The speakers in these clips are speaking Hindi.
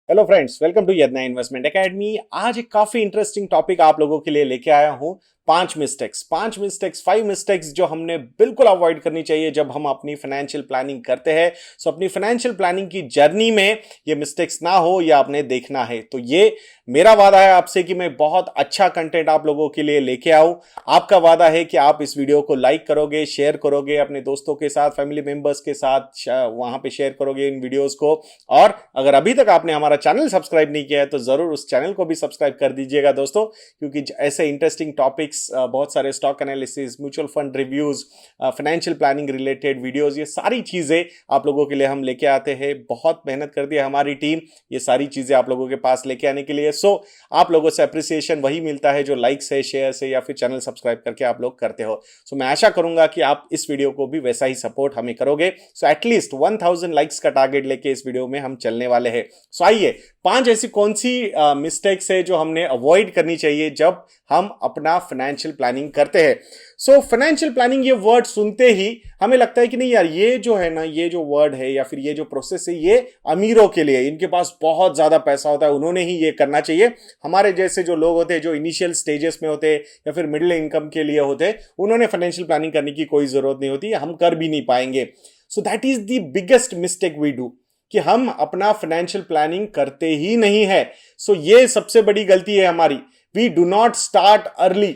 हेलो फ्रेंड्स, वेलकम टू यदना इन्वेस्टमेंट एकेडमी। आज एक काफी इंटरेस्टिंग टॉपिक आप लोगों के लिए लेके आया हूं। पांच मिस्टेक्स, 5 मिस्टेक्स जो हमने बिल्कुल अवॉइड करनी चाहिए जब हम अपनी फाइनेंशियल प्लानिंग करते हैं। सो अपनी फाइनेंशियल प्लानिंग की जर्नी में ये मिस्टेक्स ना हो, ये आपने देखना है। तो ये मेरा वादा है आपसे कि मैं बहुत अच्छा कंटेंट आप लोगों के लिए लेके आऊं। आपका वादा है कि आप इस वीडियो को लाइक करोगे, शेयर करोगे अपने दोस्तों के साथ, फैमिली मेंबर्स के साथ, वहां पे शेयर करोगे इन वीडियोस को। और अगर अभी तक आपने हमारा चैनल सब्सक्राइब नहीं किया है तो जरूर उस चैनल को भी सब्सक्राइब कर दीजिएगा दोस्तों, क्योंकि ऐसे इंटरेस्टिंग टॉपिक्स, बहुत सारे stock analysis, mutual fund reviews, financial planning related videos, ये सारी चीजें आप लोगों के लिए हम लेके आते हैं। बहुत मेहनत कर दी है हमारी टीम ये सारी चीजें आप लोगों के पास लेके आने के लिए। सो आप लोगों से अप्रिसिएशन वही मिलता है जो लाइक से, शेयर से या फिर चैनल सब्सक्राइब करके आप लोग करते हो। सो मैं आशा करूंगा कि आप इस वीडियो को भी वैसा ही सपोर्ट हमें करोगे। सो एटलीस्ट 1000 लाइक्स का टारगेट लेके इस वीडियो में हम चलने वाले हैं। सो आइए, 5 ऐसी कौन सी मिस्टेक्स है जो हमने अवॉइड करनी चाहिए जब हम अपना फाइनेंशियल प्लानिंग करते हैं। सो फाइनेंशियल प्लानिंग ये वर्ड सुनते ही हमें लगता है कि नहीं यार, ये जो है ना, ये जो वर्ड है या फिर ये जो प्रोसेस है ये अमीरों के लिए, इनके पास बहुत ज्यादा पैसा होता है, उन्होंने ही ये करना चाहिए। हमारे जैसे जो लोग होते हैं, जो इनिशियल स्टेजेस में होते हैं या फिर मिडिल इनकम के लिए होते हैं, उन्होंने फाइनेंशियल प्लानिंग करने की कोई जरूरत नहीं होती, हम कर भी नहीं पाएंगे। So that is the biggest mistake we do, कि हम अपना फाइनेंशियल प्लानिंग करते ही नहीं है। सो ये सबसे बड़ी गलती है हमारी। We do not start early.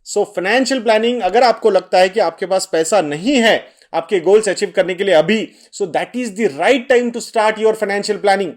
So financial planning, अगर आपको लगता है कि आपके पास पैसा नहीं है आपके गोल्स अचीव करने के लिए अभी, so that is the right time to start your financial planning.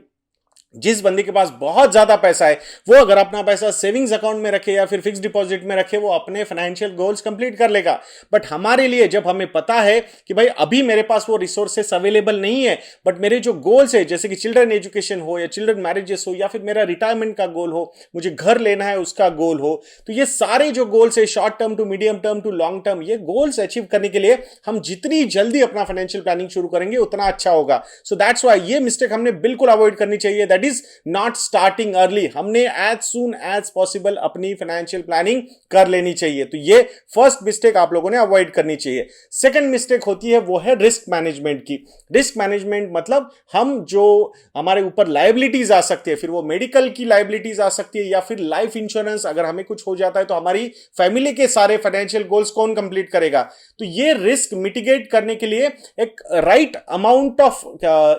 जिस बंदे के पास बहुत ज्यादा पैसा है वो अगर अपना पैसा सेविंग्स अकाउंट में रखे या फिर फिक्स डिपॉजिट में रखे, वो अपने फाइनेंशियल गोल्स कंप्लीट कर लेगा। बट हमारे लिए, जब हमें पता है कि भाई अभी मेरे पास वो रिसोर्सेस अवेलेबल नहीं है, बट मेरे जो गोल्स है, जैसे कि चिल्ड्रन एजुकेशन हो या चिल्ड्रन मैरिजेस हो या फिर मेरा रिटायरमेंट का गोल हो, मुझे घर लेना है उसका गोल हो, तो ये सारे जो गोल्स है, short term to medium term to long term, ये गोल्स अचीव करने के लिए हम जितनी जल्दी अपना फाइनेंशियल प्लानिंग शुरू करेंगे उतना अच्छा होगा। सो दैट्स व्हाई ये मिस्टेक हमने बिल्कुल अवॉइड करनी चाहिए, that is not starting early. हमने एज सून एज पॉसिबल अपनी फाइनेंशियल प्लानिंग कर लेनी चाहिए। तो ये फर्स्ट मिस्टेक आप लोगों ने अवॉइड करनी चाहिए। सेकंड मिस्टेक होती है वो है रिस्क मैनेजमेंट की। रिस्क मैनेजमेंट मतलब हम जो हमारे ऊपर लायबिलिटीज आ सकती है, फिर वो मेडिकल की लायबिलिटीज आ सकती है या फिर लाइफ इंश्योरेंस, अगर हमें कुछ हो जाता है तो हमारी फैमिली के सारे फाइनेंशियल गोल्स कौन कंप्लीट करेगा। तो ये रिस्क मिटिगेट करने के लिए एक राइट अमाउंट ऑफ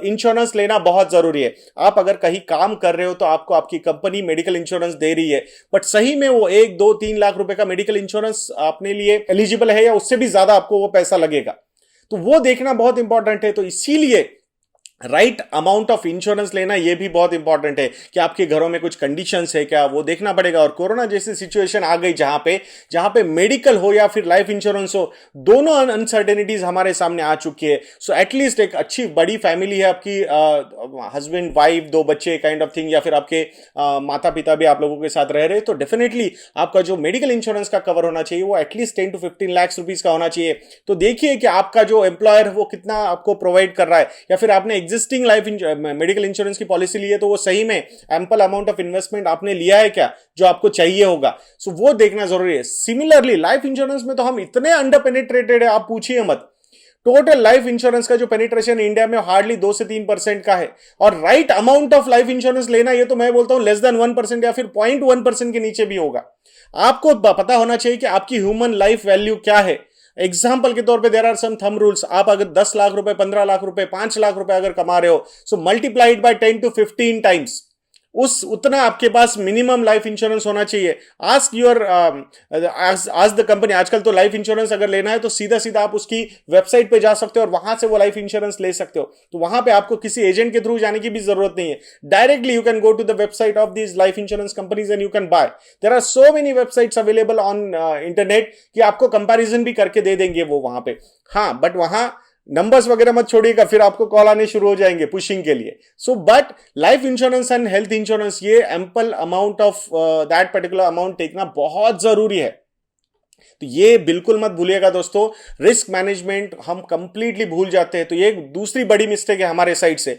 इंश्योरेंस लेना बहुत जरूरी है। आप अगर कहीं काम कर रहे हो तो आपको आपकी कंपनी मेडिकल इंश्योरेंस दे रही है, बट सही में वो 1, 2, 3 लाख रुपए का मेडिकल इंश्योरेंस अपने लिए एलिजिबल है या उससे भी ज्यादा आपको वो पैसा लगेगा, तो वो देखना बहुत इंपॉर्टेंट है। तो इसीलिए राइट अमाउंट ऑफ इंश्योरेंस लेना यह भी बहुत इंपॉर्टेंट है कि आपके घरों में कुछ कंडीशंस है क्या, वो देखना पड़ेगा। और कोरोना जैसी सिचुएशन आ गई जहां पे मेडिकल हो या फिर लाइफ इंश्योरेंस हो, दोनों अनसर्टेनिटीज हमारे सामने आ चुकी है। सो एटलीस्ट एक अच्छी बड़ी फैमिली है आपकी, हस्बैंड वाइफ 2 बच्चे काइंड ऑफ थिंग, या फिर आपके माता पिता भी आप लोगों के साथ रह रहे, तो डेफिनेटली आपका जो मेडिकल इंश्योरेंस का कवर होना चाहिए वो एटलीस्ट 10 to 15 लाख रुपीज का होना चाहिए। तो देखिए कि आपका जो एम्प्लॉयर है वो कितना आपको प्रोवाइड कर रहा है, या फिर आपने एग्जिस्टिंग लाइफ मेडिकल इंश्योरेंस की पॉलिसी ली है तो वो सही में एम्पल अमाउंट ऑफ इन्वेस्टमेंट आपने लिया है क्या जो आपको चाहिए होगा। सो वो देखना जरूरी है। सिमिलरली लाइफ इंश्योरेंस में तो हम इतने अंडर पेनिट्रेटेड है, आप पूछिए मत। टोटल लाइफ इंश्योरेंस का जो पेनिट्रेशन इंडिया में हार्डली 2 से 3% का है, और right amount of life insurance लेना, ये तो मैं बोलता हूं लेस देन 1% या फिर 0.1% के नीचे भी होगा। आपको पता होना चाहिए कि आपकी ह्यूमन लाइफ वैल्यू क्या है। एग्जाम्पल के तौर पे there are some thumb rules. आप अगर 10 लाख रुपए, 15 लाख रुपए, 5 लाख रुपए अगर कमा रहे हो, सो मल्टीप्लाइड बाय 10 to 15 टाइम्स, उतना आपके पास मिनिमम लाइफ इंश्योरेंस होना चाहिए। आस्क योर आज द कंपनी। आजकल तो लाइफ इंश्योरेंस अगर लेना है तो सीधा सीधा आप उसकी वेबसाइट पे जा सकते हो और वहां से वो लाइफ इंश्योरेंस ले सकते हो। तो वहां पे आपको किसी एजेंट के थ्रू जाने की भी जरूरत नहीं है, directly you can go to the website of these life insurance companies and you can buy. There are so many websites available on internet कि आपको कंपैरिजन भी करके दे देंगे वो वहां पे। हाँ, बट वहां नंबर्स वगैरह मत छोड़िएगा, फिर आपको कॉल आने शुरू हो जाएंगे पुशिंग के लिए। So but life insurance and health insurance, ये ample amount of that particular amount टेकना बहुत जरूरी है। तो ये बिल्कुल मत भूलिएगा दोस्तों। रिस्क मैनेजमेंट हम कंप्लीटली भूल जाते हैं, तो ये दूसरी बड़ी मिस्टेक है हमारे साइड से।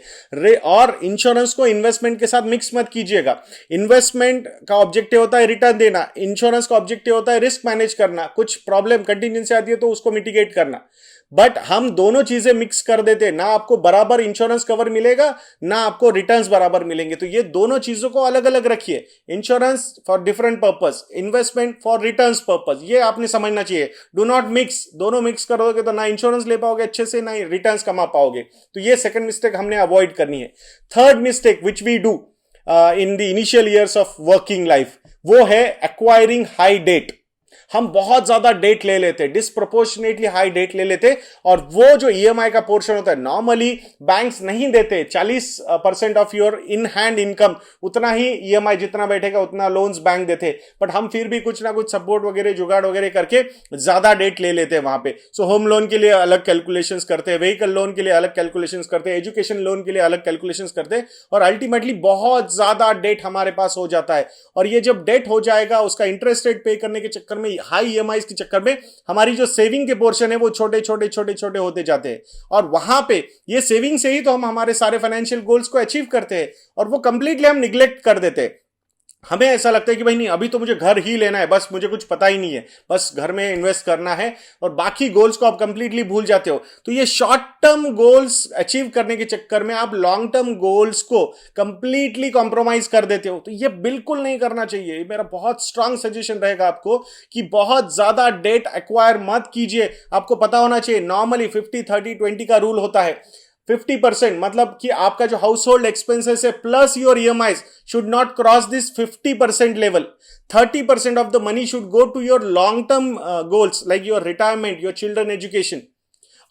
और इंश्योरेंस को इन्वेस्टमेंट के साथ मिक्स मत कीजिएगा। इन्वेस्टमेंट का ऑब्जेक्टिव होता है रिटर्न देना, इंश्योरेंस का ऑब्जेक्टिव होता है रिस्क मैनेज करना, कुछ प्रॉब्लम कंटीजेंसी आती है तो उसको मिटिगेट करना। बट हम दोनों चीजें मिक्स कर देते, ना आपको बराबर इंश्योरेंस कवर मिलेगा ना आपको रिटर्न्स बराबर मिलेंगे। तो ये दोनों चीजों को अलग अलग रखिए, insurance for different purpose, investment for returns purpose, ये आपने समझना चाहिए। डू नॉट मिक्स, दोनों मिक्स कर दोगे तो ना इंश्योरेंस ले पाओगे अच्छे से, ना रिटर्न्स कमा पाओगे। तो ये सेकंड मिस्टेक हमने अवॉइड करनी है। Third mistake which we do in the initial years of working life, वो है एक्वायरिंग हाई डेट। हम बहुत ज्यादा डेट ले लेते, डिस्प्रोपोर्शनेटली हाई डेट ले लेते, और वो जो ईएमआई का पोर्शन होता है नॉर्मली बैंक्स नहीं देते। 40% of your in hand income, उतना ही ईएमआई जितना बैठेगा उतना लोन्स बैंक देते, बट हम फिर भी कुछ ना कुछ सपोर्ट वगैरह जुगाड़ वगैरह करके ज्यादा डेट ले लेते हैं वहां पे। सो होम लोन के लिए अलग कैलकुलेशंस करते हैं, व्हीकल लोन के लिए अलग कैलकुलेशंस करते हैं, एजुकेशन लोन के लिए अलग कैलकुलेशंस करते हैं, और अल्टीमेटली बहुत ज्यादा डेट हमारे पास हो जाता है। और ये जब डेट हो जाएगा, उसका इंटरेस्ट रेट पे करने के चक्कर में, हाई ईएमआई के चक्कर में, हमारी जो सेविंग के पोर्शन है वो छोटे छोटे छोटे छोटे होते जाते हैं। और वहां पे ये सेविंग से ही तो हम हमारे सारे फाइनेंशियल गोल्स को अचीव करते हैं, और वो कंप्लीटली हम निग्लेक्ट कर देते हैं। हमें ऐसा लगता है कि भाई नहीं, अभी तो मुझे घर ही लेना है, बस मुझे कुछ पता ही नहीं है, बस घर में इन्वेस्ट करना है, और बाकी गोल्स को आप कंप्लीटली भूल जाते हो। तो ये शॉर्ट टर्म गोल्स अचीव करने के चक्कर में आप लॉन्ग टर्म गोल्स को कंप्लीटली कॉम्प्रोमाइज कर देते हो। तो ये बिल्कुल नहीं करना चाहिए। ये मेरा बहुत स्ट्रांग सजेशन रहेगा आपको कि बहुत ज्यादा डेट एक्वायर मत कीजिए। आपको पता होना चाहिए नॉर्मली 50-30-20 का रूल होता है। 50% मतलब कि आपका जो हाउस होल्ड एक्सपेंसेस है plus your EMI should not cross this 50% level. 30% of the money should go to your long term goals like your retirement, your children education,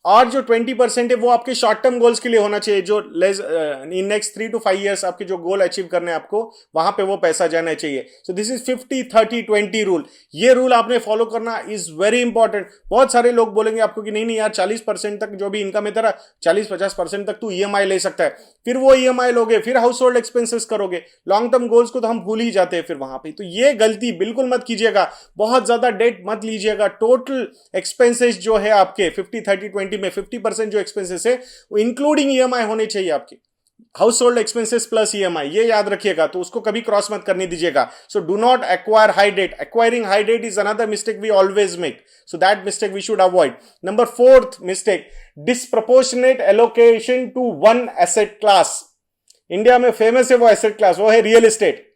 और जो 20% है वो आपके शॉर्ट टर्म गोल्स के लिए होना चाहिए, जो इन नेक्स्ट 3 to 5 ईयर्स आपके जो गोल अचीव करने हैं आपको, वहां पे वो पैसा जाना चाहिए। So this is 50-30-20 rule. ये रूल आपने फॉलो करना इज वेरी इंपॉर्टेंट। बहुत सारे लोग बोलेंगे आपको कि नहीं नहीं यार, 40% तक जो भी इनकम है तेरा, 40-50% तक तू ईएमआई ले सकता है। फिर वो ईएमआई लोगे, फिर हाउस होल्ड एक्सपेंसेस करोगे, लॉन्ग टर्म गोल्स को तो हम भूल ही जाते हैं फिर वहां पे। तो ये गलती बिल्कुल मत कीजिएगा, बहुत ज्यादा डेट मत लीजिएगा। टोटल एक्सपेंसेस जो है आपके 50-30-20 में 50% जो एक्सपेंसेस है वो इंक्लूडिंग ईएमआई होने चाहिए आपके, house hold expenses plus EMI, ये याद रखिएगा। तो उसको कभी क्रॉस मत करने दीजिएगा। So do not acquire high debt. Acquiring high debt is another mistake we always make, so that mistake we should avoid. Number 4th mistake, disproportionate allocation to one asset class. India में फेमस है वो एसेट क्लास, वो है रियल एस्टेट।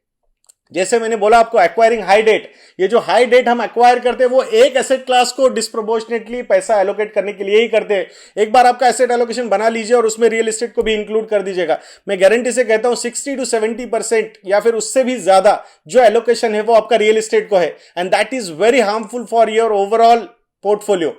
जैसे मैंने बोला आपको एक्वायरिंग हाई डेट, ये जो हाई डेट हम एक्वायर करते हैं वो एक एसेट क्लास को डिस्प्रोपोर्शनेटली पैसा एलोकेट करने के लिए ही करते हैं। एक बार आपका एसेट एलोकेशन बना लीजिए और उसमें रियल एस्टेट को भी इंक्लूड कर दीजिएगा। मैं गारंटी से कहता हूं 60 to 70% या फिर उससे भी ज्यादा जो एलोकेशन है वो आपका रियल एस्टेट को है, and that is very harmful for your overall portfolio.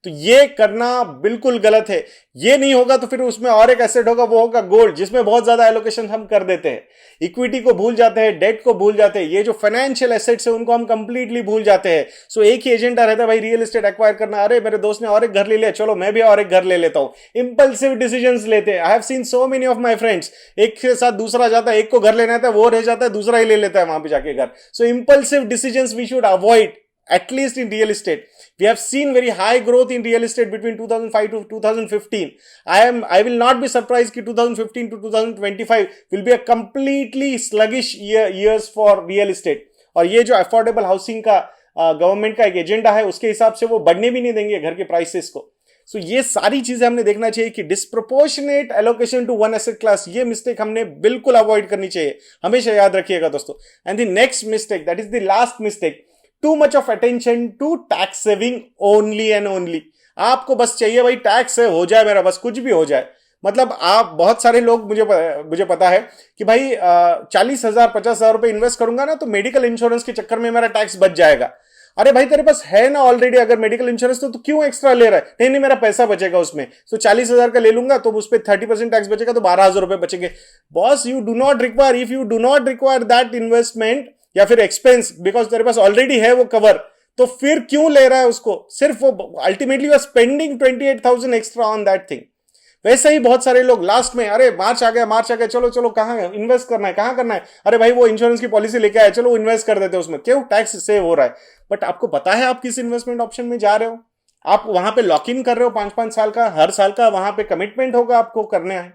तो ये करना बिल्कुल गलत है। ये नहीं होगा तो फिर उसमें और एक एसेट होगा, वो होगा गोल्ड, जिसमें बहुत ज्यादा एलोकेशन हम कर देते हैं। इक्विटी को भूल जाते हैं, डेट को भूल जाते हैं, ये जो फाइनेंशियल एसेट्स है उनको हम कंप्लीटली भूल जाते हैं। सो एक ही एजेंडा रहता है भाई, रियल एस्टेट एक्वायर करना। अरे मेरे दोस्त ने और एक घर ले लिया, चलो मैं भी और एक घर ले लेता हूं। इंपल्सिव डिसीजंस लेते हैं। I have seen so many of my friends, एक के साथ दूसरा जाता है, एक को घर लेना था वो रह जाता है, दूसरा ही ले लेता है वहां पे जाके घर। So impulsive decisions we should avoid, at least in real estate. We have seen very high growth in real estate between 2005 to 2015. I will not be surprised कि 2015 to 2025 will be a completely sluggish years for real estate. और ये जो affordable housing का गवर्नमेंट का एक एजेंडा है, उसके हिसाब से वो बढ़ने भी नहीं देंगे घर के प्राइसेस को। सो ये सारी चीजें हमने देखना चाहिए कि disproportionate allocation to one asset class, ये मिस्टेक हमने बिल्कुल अवॉइड करनी चाहिए, हमेशा याद रखिएगा दोस्तों। And the next mistake, that is the last mistake, too much of attention to tax saving only and only. आपको बस चाहिए भाई टैक्स है, हो जाए मेरा, बस कुछ भी हो जाए। मतलब आप, बहुत सारे लोग, मुझे पता है कि भाई 40,000 50,000 रुपए इन्वेस्ट करूंगा ना तो मेडिकल इंश्योरेंस के चक्कर में मेरा टैक्स बच जाएगा। अरे भाई तेरे पास है ना ऑलरेडी अगर मेडिकल इंश्योरेंस, तो क्यों एक्स्ट्रा ले रहा है? नहीं नहीं, मेरा पैसा बचेगा उसमें, तो 40,000 का ले लूंगा तो उस पर 30% टैक्स बचेगा, तो 12,000 रुपए बचेंगे। Boss, you do not require, if you do not require that investment या फिर एक्सपेंस, बिकॉज तेरे पास ऑलरेडी है वो कवर, तो फिर क्यों ले रहा है उसको? सिर्फ वो ultimately you are spending 28,000 extra on that thing. वैसे ही बहुत सारे लोग लास्ट में, अरे मार्च आ गया, चलो चलो कहाँ इन्वेस्ट करना है, कहाँ करना है, अरे भाई वो इंश्योरेंस की पॉलिसी लेके आए, चलो इन्वेस्ट कर देते हैं उसमें, क्यों? टैक्स सेव हो रहा है। बट आपको पता है आप किस इन्वेस्टमेंट ऑप्शन में जा रहे हो? आप वहां पे लॉक इन कर रहे हो 5-5 साल का, हर साल का वहां पे कमिटमेंट होगा आपको करना है।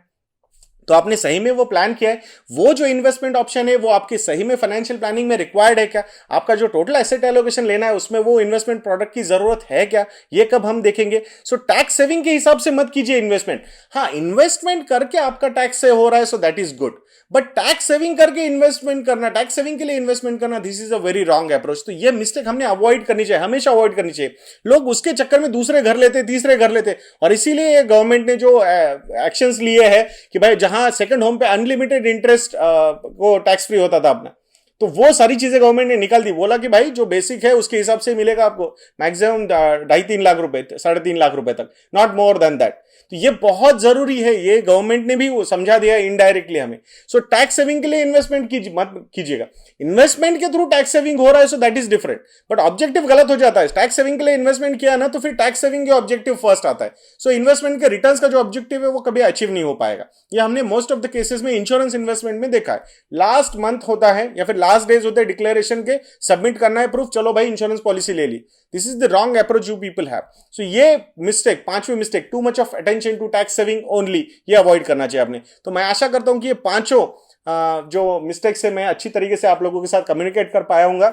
तो आपने सही में वो प्लान किया है, वो जो इन्वेस्टमेंट ऑप्शन है वो आपकी सही में फाइनेंशियल प्लानिंग में रिक्वायर्ड है क्या, आपका जो टोटल एसेट एलोकेशन लेना है उसमें वो इन्वेस्टमेंट प्रोडक्ट की जरूरत है क्या, ये कब हम देखेंगे। सो टैक्स सेविंग के हिसाब से मत कीजिए इन्वेस्टमेंट। हाँ, इन्वेस्टमेंट करके आपका टैक्स से हो रहा है, सो that is good, but tax saving करके इन्वेस्टमेंट करना, टैक्स सेविंग के लिए इन्वेस्टमेंट करना, this is a very wrong approach. तो ये मिस्टेक हमने अवॉइड करनी चाहिए, हमेशा अवॉइड करनी चाहिए। लोग उसके चक्कर में दूसरे घर लेते, तीसरे घर लेते, और इसीलिए गवर्नमेंट ने जो एक्शंस लिए हैं कि भाई जहां सेकंड होम पे अनलिमिटेड इंटरेस्ट को टैक्स फ्री होता था अपना, तो वो सारी चीजें गवर्नमेंट ने निकाल दी। बोला कि भाई जो बेसिक है उसके हिसाब से मिलेगा आपको, मैक्सिमम 2.5-3 लाख रुपए, 3.5 लाख रुपए तक, नॉट मोर देन दैट। तो ये बहुत जरूरी है, ये गवर्नमेंट ने भी समझा दिया इनडायरेक्टली हमें। सो टैक्स सेविंग के लिए इन्वेस्टमेंट मत कीजिएगा। इन्वेस्टमेंट के थ्रू टैक्स सेविंग हो रहा है, सो that is different, but objective गलत हो जाता है। टैक्स सेविंग के लिए इन्वेस्टमेंट किया ना, तो फिर टैक्स सेविंग के ऑब्जेक्टिव फर्स्ट आता है। सो इन्वेस्टमेंट के रिटर्न्स का जो ऑब्जेक्टिव है वो कभी अचीव नहीं हो पाएगा। ये हमने मोस्ट ऑफ द केसेस में इंश्योरेंस इन्वेस्टमेंट में देखा है। लास्ट मंथ होता है या फिर लास्ट डेज होते हैं डिक्लेरेशन के, सबमिट करना है प्रूफ, चलो भाई इंश्योरेंस पॉलिसी ले ली। This is the wrong approach you people have. So ये मिस्टेक, पांचवी mistake, too much of attention to tax saving only, ये अवॉइड करना चाहिए आपने। तो मैं आशा करता हूं कि ये पांचों जो मिस्टेक्स है मैं अच्छी तरीके से आप लोगों के साथ कम्युनिकेट कर पाया हूंगा।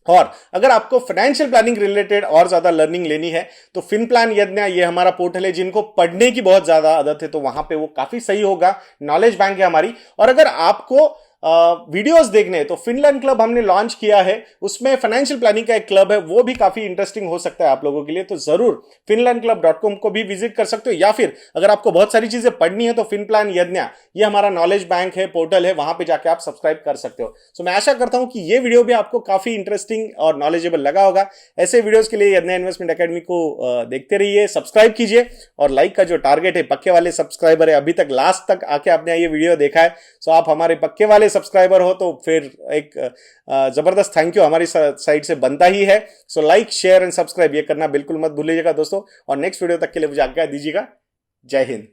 और अगर आपको फाइनेंशियल प्लानिंग रिलेटेड और ज्यादा लर्निंग लेनी है तो फिन प्लान यज्ञ, ये हमारा पोर्टल है। जिनको पढ़ने की बहुत ज्यादा आदत है तो वहां पे वो काफी सही होगा। नॉलेज बैंक है हमारी। और अगर आपको वीडियोस देखने तो फिनलैंड क्लब हमने लॉन्च किया है, उसमें फाइनेंशियल प्लानिंग का एक क्लब है, वो भी काफी इंटरेस्टिंग हो सकता है आप लोगों के लिए। तो जरूर finlandclub.com को भी विजिट कर सकते हो, या फिर अगर आपको बहुत सारी चीजें पढ़नी है तो फिन प्लान यज्ञ, ये हमारा नॉलेज बैंक है, पोर्टल है, वहां पे जाके आप सब्सक्राइब कर सकते हो। सो मैं आशा करता हूं कि ये वीडियो भी आपको काफी इंटरेस्टिंग और नॉलेजेबल लगा होगा। ऐसे वीडियोस के लिए यज्ञ इन्वेस्टमेंट एकेडमी को देखते रहिए, सब्सक्राइब कीजिए, और लाइक का जो टारगेट है, पक्के वाले सब्सक्राइबर है, अभी तक लास्ट तक आके आपने ये वीडियो देखा है, सो आप हमारे पक्के वाले सब्सक्राइबर हो, तो फिर एक जबरदस्त थैंक यू हमारी साइड से बनता ही है। So like, share and subscribe ये करना बिल्कुल मत भूलिएगा दोस्तों, और नेक्स्ट वीडियो तक के लिए मुझे आज्ञा दीजिएगा। जय हिंद।